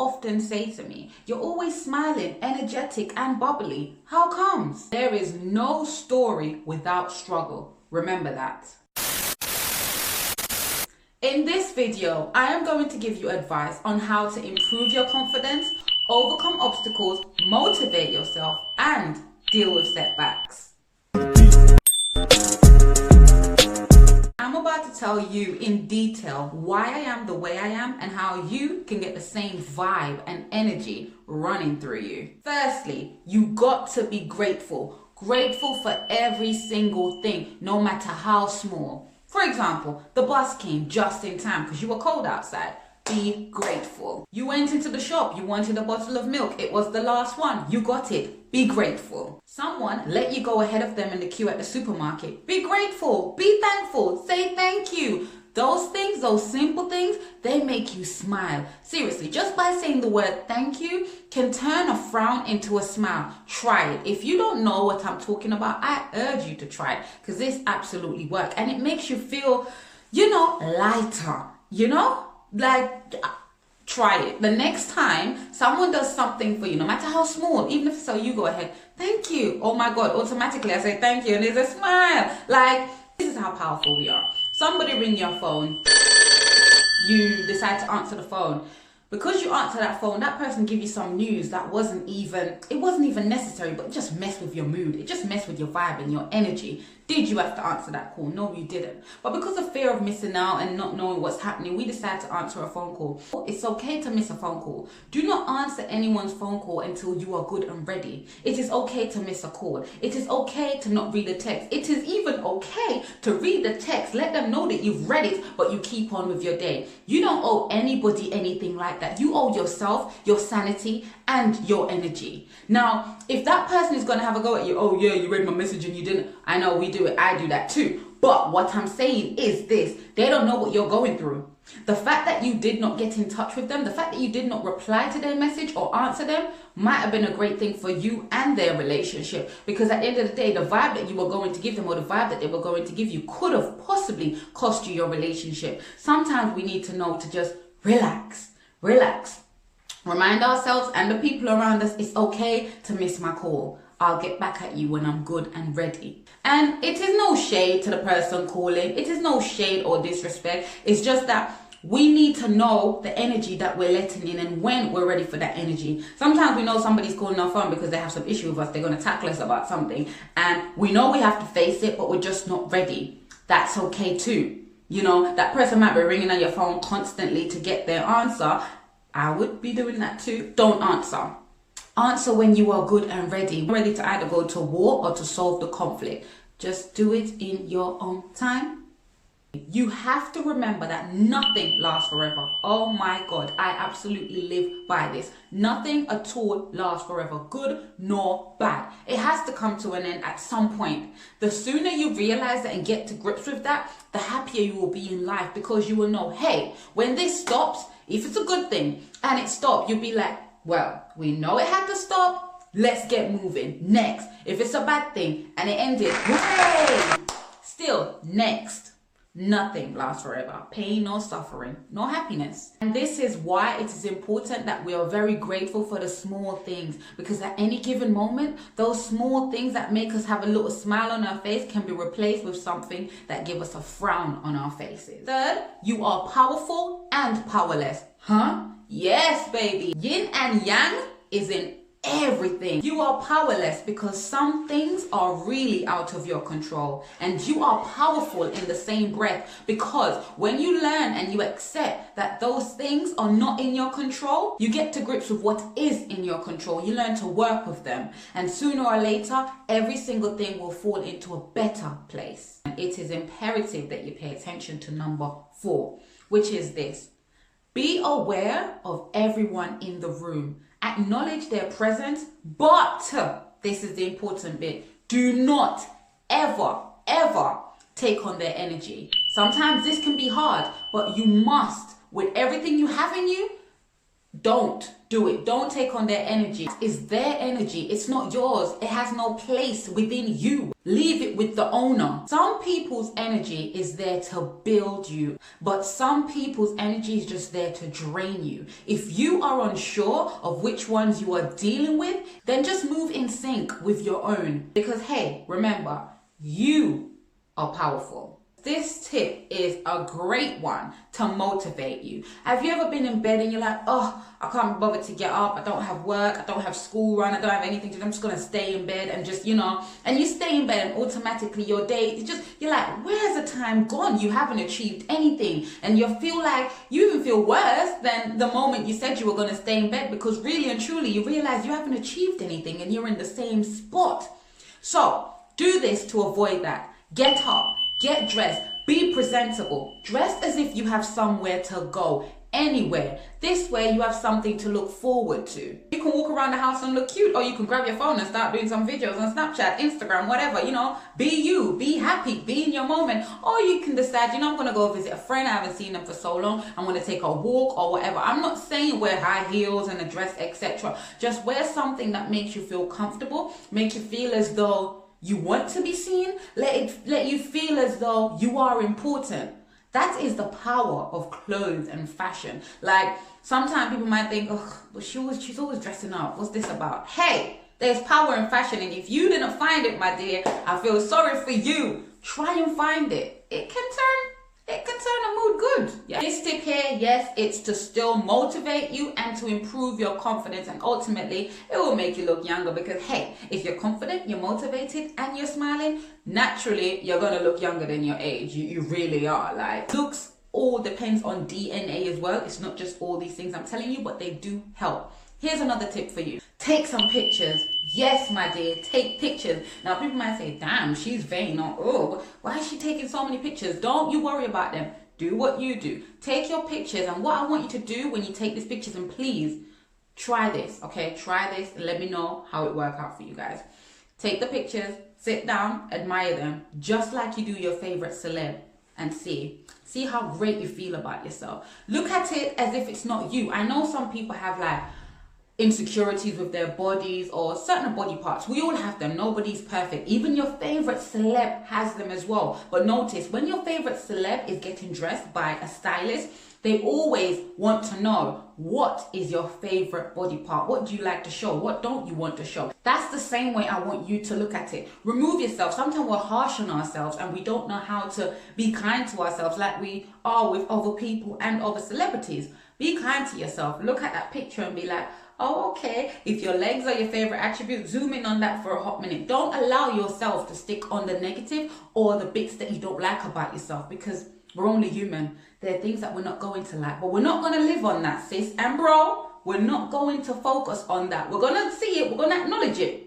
often say to me, "You're always smiling, energetic and bubbly. How comes?" There is no story without struggle. Remember that. In this video, I am going to give you advice on how to improve your confidence, overcome obstacles, motivate yourself, and deal with setbacks. I'm about to tell you in detail why I am the way I am and how you can get the same vibe and energy running through you. Firstly, you got to be grateful. Grateful for every single thing, no matter how small. For example, the bus came just in time because you were cold outside. Be grateful. You went into the shop, you wanted a bottle of milk, it was the last one, you got it. Be grateful. Someone let you go ahead of them in the queue at the supermarket. Be grateful, be thankful, say thank you. Those things, those simple things, they make you smile. Seriously, just by saying the word thank you can turn a frown into a smile. Try it. If you don't know what I'm talking about, I urge you to try it because this absolutely works and it makes you feel, lighter, like try it. The next time someone does something for you, no matter how small, even if so, you go ahead, thank you. Oh my God, automatically I say thank you and there's a smile. Like, this is how powerful we are. Somebody ring your phone, you decide to answer the phone. Because you answer that phone, that person give you some news that wasn't even necessary, but it just messed with your mood. It just messed with your vibe and your energy. Did you have to answer that call? No, you didn't. But because of fear of missing out and not knowing what's happening, we decide to answer a phone call. It's okay to miss a phone call. Do not answer anyone's phone call until you are good and ready. It is okay to miss a call. It is okay to not read the text. It is even okay to read the text. Let them know that you've read it, but you keep on with your day. You don't owe anybody anything like that. You owe yourself, your sanity, and your energy. Now, if that person is going to have a go at you, "Oh yeah, you read my message and you didn't." I know we do it. I do that too. But what I'm saying is this: they don't know what you're going through. The fact that you did not get in touch with them, the fact that you did not reply to their message or answer them might have been a great thing for you and their relationship, because at the end of the day, the vibe that you were going to give them or the vibe that they were going to give you could have possibly cost you your relationship. Sometimes we need to know to just relax. Remind ourselves and the people around us, it's okay to miss my call. I'll get back at you when I'm good and ready. And it is no shade to the person calling. It is no shade or disrespect. It's just that we need to know the energy that we're letting in and when we're ready for that energy. Sometimes we know somebody's calling our phone because they have some issue with us. They're going to tackle us about something. And we know we have to face it, but we're just not ready. That's okay too. That person might be ringing on your phone constantly to get their answer. I would be doing that too. Don't answer. Answer when you are good and ready to either go to war or to solve the conflict. Just do it in your own time. You have to remember that nothing lasts forever. Oh my God, I absolutely live by this. Nothing at all lasts forever, good nor bad. It has to come to an end at some point. The sooner you realize that and get to grips with that, the happier you will be in life, because you will know, hey, when this stops, if it's a good thing and it stopped, you'll be like, well, we know it had to stop. Let's get moving. Next. If it's a bad thing and it ended, hooray! Still, next. Nothing lasts forever. Pain or suffering, no happiness. And this is why it is important that we are very grateful for the small things, because at any given moment, those small things that make us have a little smile on our face can be replaced with something that give us a frown on our faces. Third, you are powerful and powerless. Huh? Yes, baby. Yin and yang is in everything. You are powerless because some things are really out of your control, and you are powerful in the same breath, because when you learn and you accept that those things are not in your control, you get to grips with what is in your control. You learn to work with them, and sooner or later every single thing will fall into a better place. And it is imperative that you pay attention to number 4, which is this: be aware of everyone in the room. Acknowledge their presence, but this is the important bit: do not ever take on their energy. Sometimes this can be hard, but you must, with everything you have in you, Don't do it. Don't take on their energy. It's their energy. It's not yours. It has no place within you. Leave it with the owner. Some people's energy is there to build you, but some people's energy is just there to drain you. If you are unsure of which ones you are dealing with, then just move in sync with your own. Because hey, remember, you are powerful. This tip is a great one to motivate you. Have you ever been in bed and you're like, oh, I can't be bothered to get up. I don't have work. I don't have school run. I don't have anything to do. I'm just going to stay in bed and just, and you stay in bed and automatically your day, you're like, where's the time gone? You haven't achieved anything. And you even feel worse than the moment you said you were going to stay in bed, because really and truly you realize you haven't achieved anything and you're in the same spot. So do this to avoid that. Get up. Get dressed, be presentable, dress as if you have somewhere to go, anywhere. This way you have something to look forward to. You can walk around the house and look cute, or you can grab your phone and start doing some videos on Snapchat, Instagram, whatever, be you, be happy, be in your moment. Or you can decide, I'm gonna go visit a friend, I haven't seen them for so long, I'm gonna take a walk or whatever. I'm not saying wear high heels and a dress, etc. Just wear something that makes you feel comfortable, makes you feel as though you want to be seen, let you feel as though you are important. That is the power of clothes and fashion. Like, sometimes people might think, oh, but she's always dressing up. What's this about? Hey, there's power in fashion, and if you didn't find it, my dear, I feel sorry for you. Try and find it. It can turn a mood good. Yeah. This tip here, yes, it's to still motivate you and to improve your confidence, and ultimately it will make you look younger, because hey, if you're confident, you're motivated and you're smiling, naturally you're gonna look younger than your age. You really are. Like, looks all depends on DNA as well. It's not just all these things I'm telling you, but they do help. Here's another tip for you. Take some pictures. Yes, my dear, take pictures. Now, people might say, damn, she's vain, or oh, why is she taking so many pictures? Don't you worry about them. Do what you do. Take your pictures, and what I want you to do when you take these pictures, and please try this, okay? Try this and let me know how it works out for you guys. Take the pictures, sit down, admire them, just like you do your favorite celeb, and see how great you feel about yourself. Look at it as if it's not you. I know some people have like insecurities with their bodies or certain body parts. We all have them. Nobody's perfect. Even your favorite celeb has them as well. But notice, when your favorite celeb is getting dressed by a stylist, they always want to know, what is your favorite body part? What do you like to show? What don't you want to show? That's the same way I want you to look at it. Remove yourself. Sometimes we're harsh on ourselves and we don't know how to be kind to ourselves like we are with other people and other celebrities. Be kind to yourself. Look at that picture and be like, oh, okay. If your legs are your favorite attribute, zoom in on that for a hot minute. Don't allow yourself to stick on the negative or the bits that you don't like about yourself, because we're only human. There are things that we're not going to like, but we're not going to live on that, sis and bro. We're not going to focus on that. We're going to see it. We're going to acknowledge it.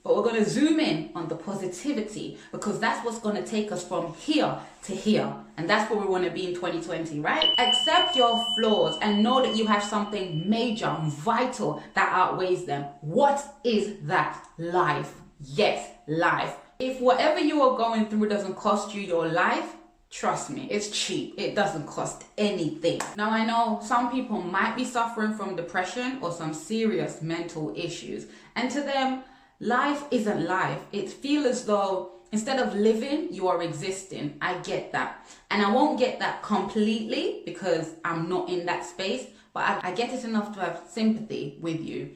But we're going to zoom in on the positivity, because that's what's going to take us from here to here. And that's where we want to be in 2020, right? Accept your flaws and know that you have something major and vital that outweighs them. What is that? Life. Yes, life. If whatever you are going through doesn't cost you your life, trust me, it's cheap. It doesn't cost anything. Now, I know some people might be suffering from depression or some serious mental issues. And to them, life isn't life. It feels as though instead of living, you are existing. I get that. And I won't get that completely because I'm not in that space. But I get it enough to have sympathy with you,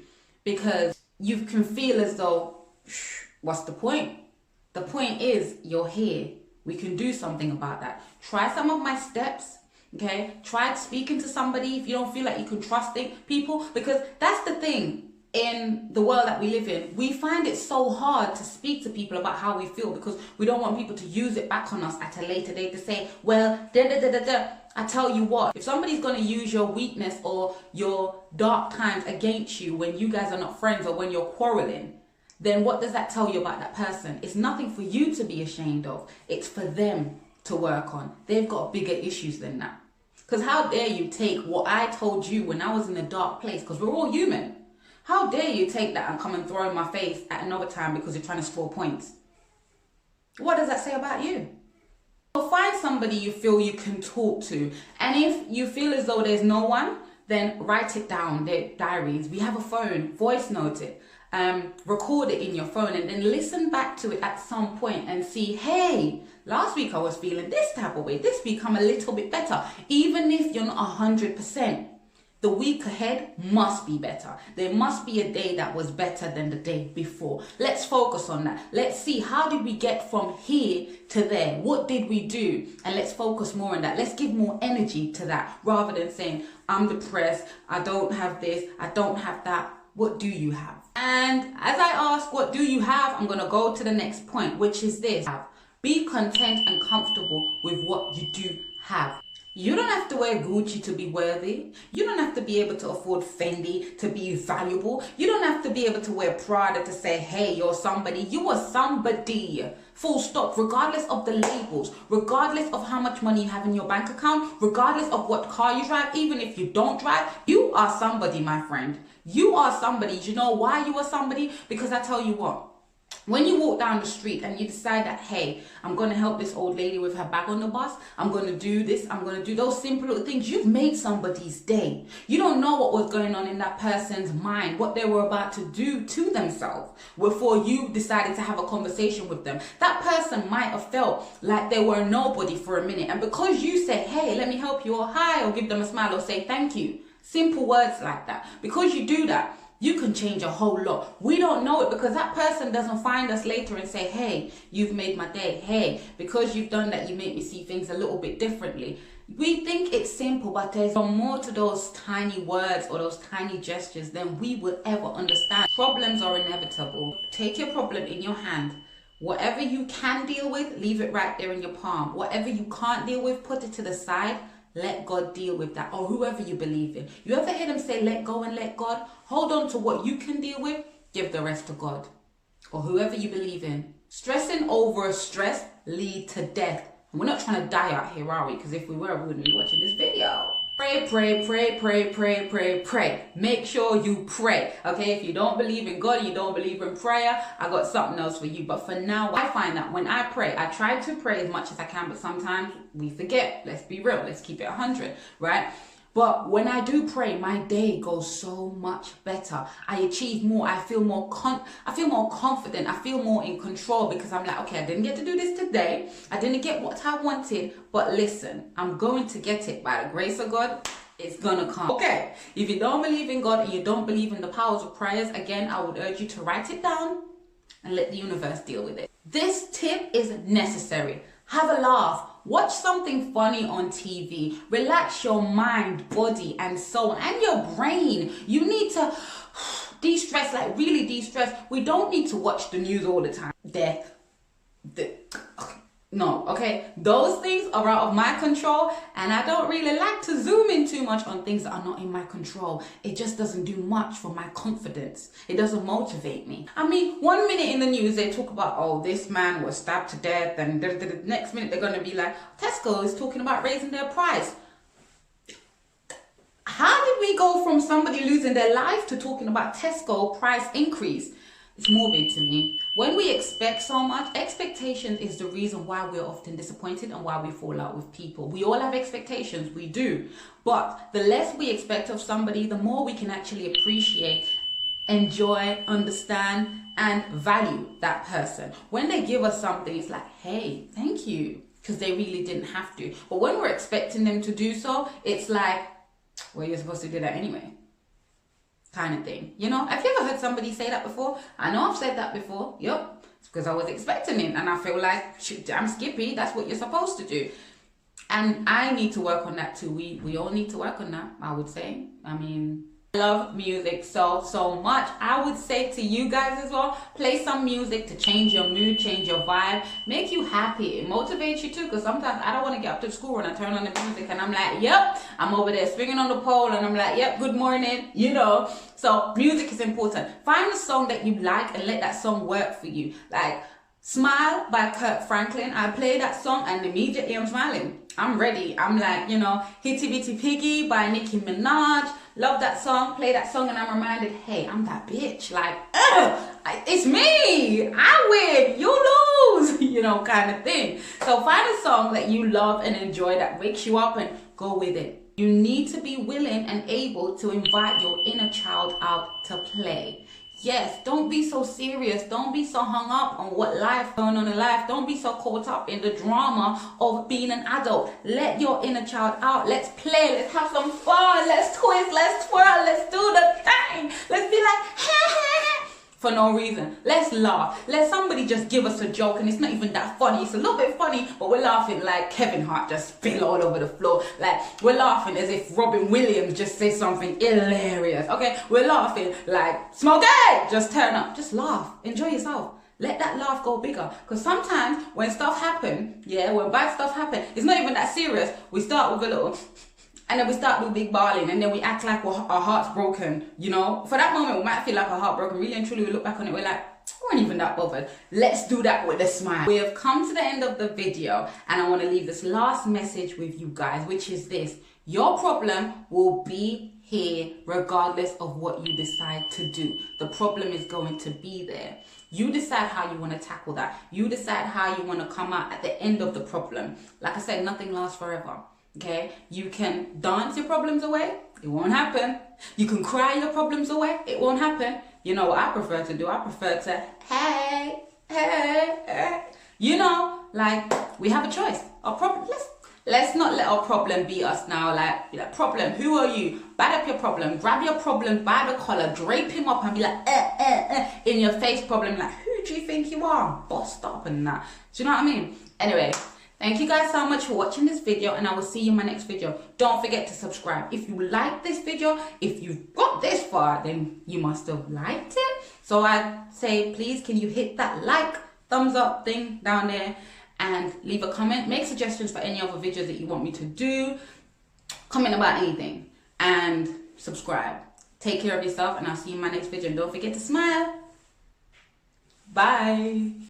because you can feel as though, what's the point? The point is you're here. We can do something about that. Try some of my steps. Okay? Try speaking to somebody if you don't feel like you can trust people, because that's the thing. In the world that we live in, we find it so hard to speak to people about how we feel, because we don't want people to use it back on us at a later date to say, well, I tell you what, if somebody's going to use your weakness or your dark times against you when you guys are not friends or when you're quarreling, then what does that tell you about that person? It's nothing for you to be ashamed of. It's for them to work on. They've got bigger issues than that. Because how dare you take what I told you when I was in a dark place, because we're all human. How dare you take that and come and throw in my face at another time because you're trying to score points? What does that say about you? So find somebody you feel you can talk to. And if you feel as though there's no one, then write it down. Their diaries. We have a phone, voice note it. Record it in your phone and then listen back to it at some point and see, hey, last week I was feeling this type of way. This week I'm a little bit better. Even if you're not 100%, the week ahead must be better. There must be a day that was better than the day before. Let's focus on that. Let's see, how did we get from here to there? What did we do? And let's focus more on that. Let's give more energy to that rather than saying, I'm depressed, I don't have this, I don't have that. What do you have? And as I ask, what do you have? I'm going to go to the next point, which is this. Be content and comfortable with what you do have. You don't have to wear Gucci to be worthy. You don't have to be able to afford Fendi to be valuable. You don't have to be able to wear Prada to say, hey, you're somebody. You are somebody. Full stop. Regardless of the labels, regardless of how much money you have in your bank account, regardless of what car you drive, even if you don't drive, you are somebody, my friend. You are somebody. You know why you are somebody? Because I tell you what. When you walk down the street and you decide that, hey, I'm going to help this old lady with her bag on the bus, I'm going to do this, I'm going to do those simple little things, you've made somebody's day. You don't know what was going on in that person's mind, what they were about to do to themselves before you decided to have a conversation with them. That person might have felt like they were nobody for a minute. And because you say, hey, let me help you, or hi, or give them a smile, or say thank you. Simple words like that. Because you do that, you can change a whole lot. We don't know it because that person doesn't find us later and say, hey, you've made my day. Hey, because you've done that, you make me see things a little bit differently. We think it's simple, but there's more to those tiny words or those tiny gestures than we will ever understand. Problems are inevitable. Take your problem in your hand. Whatever you can deal with, leave it right there in your palm. Whatever you can't deal with, put it to the side. Let God deal with that, or whoever you believe in. You ever hear them say, let go and let God? Hold on to what you can deal with, give the rest to God, or whoever you believe in. Stressing over stress lead to death. And we're not trying to die out here, are we? Because if we were, we wouldn't be watching this video. Pray, pray, pray, pray, pray, pray, pray. Make sure you pray, okay? If you don't believe in God, you don't believe in prayer, I got something else for you. But for now, I find that when I pray, I try to pray as much as I can, but sometimes we forget. Let's be real. Let's keep it 100, right? But when I do pray, my day goes so much better. I achieve more. I feel more confident. I feel more in control because I'm like, okay, I didn't get to do this today. I didn't get what I wanted, but listen, I'm going to get it by the grace of God. It's gonna come. Okay, if you don't believe in God and you don't believe in the powers of prayers, again, I would urge you to write it down and let the universe deal with it. This tip is necessary. Have a laugh. Watch something funny on TV. Relax your mind, body, and soul, and your brain. You need to de-stress, like really de-stress. We don't need to watch the news all the time. No, okay? Those things are out of my control, and I don't really like to zoom in too much on things that are not in my control. It just doesn't do much for my confidence. It doesn't motivate me. I mean, 1 minute in the news, they talk about, oh, this man was stabbed to death, and the next minute they're going to be like, Tesco is talking about raising their price. How did we go from somebody losing their life to talking about Tesco price increase? It's morbid to me. When we expect so much, expectation is the reason why we're often disappointed and why we fall out with people. We all have expectations, we do. But the less we expect of somebody, the more we can actually appreciate, enjoy, understand, and value that person. When they give us something, it's like, hey, thank you, because they really didn't have to. But when we're expecting them to do so, it's like, well, you're supposed to do that anyway. Kind of thing. You know, have you ever heard somebody say that before? I know I've said that before. Yep. It's because I was expecting it and I feel like, damn Skippy, that's what you're supposed to do. And I need to work on that too. We all need to work on that, I would say. I mean, I love music so much. I would say to you guys as well, play some music to change your mood, change your vibe, make you happy. It motivates you too, because sometimes I don't want to get up to school and I turn on the music and I'm like, yep, I'm over there swinging on the pole and I'm like, yep, good morning, you know. So music is important. Find a song that you like and let that song work for you. Like Smile by Kirk Franklin. I play that song and immediately I'm smiling. I'm ready. I'm like, you know, Hitty Bitty Piggy by Nicki Minaj. Love that song. Play that song and I'm reminded, hey, I'm that bitch. Like, it's me. I win. You lose. You know, kind of thing. So find a song that you love and enjoy that wakes you up and go with it. You need to be willing and able to invite your inner child out to play. Yes, don't be so serious. Don't be so hung up on what life going on in life. Don't be so caught up in the drama of being an adult. Let your inner child out. Let's play. Let's have some fun. Let's twist. Let's twirl. Let's do the thing. Let's be like, for no reason. Let's laugh. Let somebody just give us a joke and it's not even that funny. It's a little bit funny, but we're laughing like Kevin Hart just spill all over the floor. Like, we're laughing as if Robin Williams just said something hilarious. Okay, we're laughing like Smokey just turn up. Just laugh. Enjoy yourself. Let that laugh go bigger. Because sometimes when stuff happen, when bad stuff happen, it's not even that serious. We start with a little, and then we start with big bawling, and then we act like our heart's broken, you know? For that moment, we might feel like our heart broken. Really and truly, we look back on it, we're like, we weren't even that bothered. Let's do that with a smile. We have come to the end of the video, and I want to leave this last message with you guys, which is this. Your problem will be here regardless of what you decide to do. The problem is going to be there. You decide how you want to tackle that. You decide how you want to come out at the end of the problem. Like I said, nothing lasts forever. Okay, you can dance your problems away, it won't happen. You can cry your problems away, it won't happen. You know what I prefer to do? I prefer to, hey. You know, like, we have a choice. Our problem, let's not let our problem be us now. Like, problem, who are you? Bad up your problem, grab your problem by the collar, drape him up and be like, in your face problem. Like, who do you think you are? Bossed up and that. Do you know what I mean? Anyway. Thank you guys so much for watching this video, and I will see you in my next video. Don't forget to subscribe. If you like this video, if you've got this far, then you must have liked it. So I say, please, can you hit that like, thumbs up thing down there and leave a comment. Make suggestions for any other videos that you want me to do. Comment about anything and subscribe. Take care of yourself, and I'll see you in my next video. And don't forget to smile. Bye.